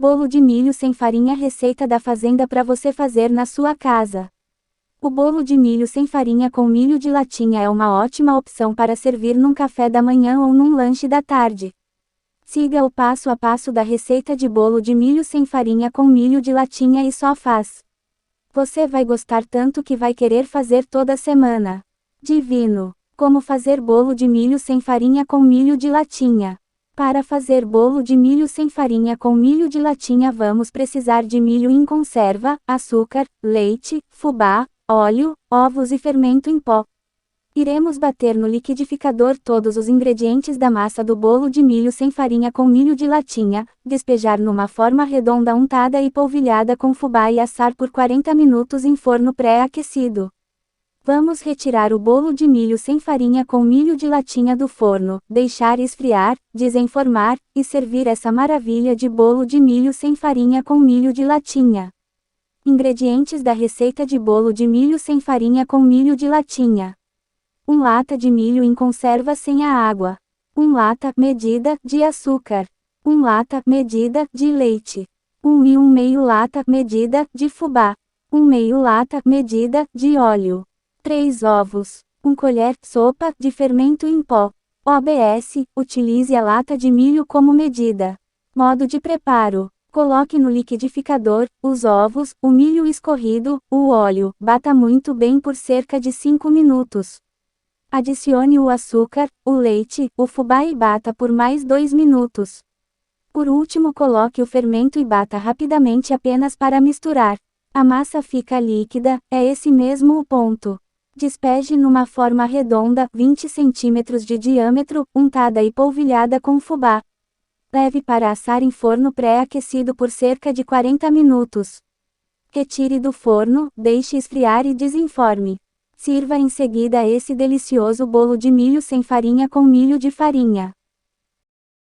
Bolo de milho sem farinha, receita da fazenda para você fazer na sua casa. O bolo de milho sem farinha com milho de latinha é uma ótima opção para servir num café da manhã ou num lanche da tarde. Siga o passo a passo da receita de bolo de milho sem farinha com milho de latinha e só faz. Você vai gostar tanto que vai querer fazer toda semana. Divino! Como fazer bolo de milho sem farinha com milho de latinha? Para fazer bolo de milho sem farinha com milho de latinha vamos precisar de milho em conserva, açúcar, leite, fubá, óleo, ovos e fermento em pó. Iremos bater no liquidificador todos os ingredientes da massa do bolo de milho sem farinha com milho de latinha, despejar numa forma redonda untada e polvilhada com fubá e assar por 40 minutos em forno pré-aquecido. Vamos retirar o bolo de milho sem farinha com milho de latinha do forno, deixar esfriar, desenformar, e servir essa maravilha de bolo de milho sem farinha com milho de latinha. Ingredientes da receita de bolo de milho sem farinha com milho de latinha. 1 lata de milho em conserva sem a água. 1 lata, medida, de açúcar. 1 lata, medida, de leite. 1 meio lata, medida, de fubá. 1 meio lata, medida, de óleo. 3 ovos. 1 colher sopa de fermento em pó. OBS, utilize a lata de milho como medida. Modo de preparo. Coloque no liquidificador os ovos, o milho escorrido, o óleo, bata muito bem por cerca de 5 minutos. Adicione o açúcar, o leite, o fubá e bata por mais 2 minutos. Por último, coloque o fermento e bata rapidamente apenas para misturar. A massa fica líquida, é esse mesmo o ponto. Despeje numa forma redonda, 20 cm de diâmetro, untada e polvilhada com fubá. Leve para assar em forno pré-aquecido por cerca de 40 minutos. Retire do forno, deixe esfriar e desenforme. Sirva em seguida esse delicioso bolo de milho sem farinha com milho de farinha.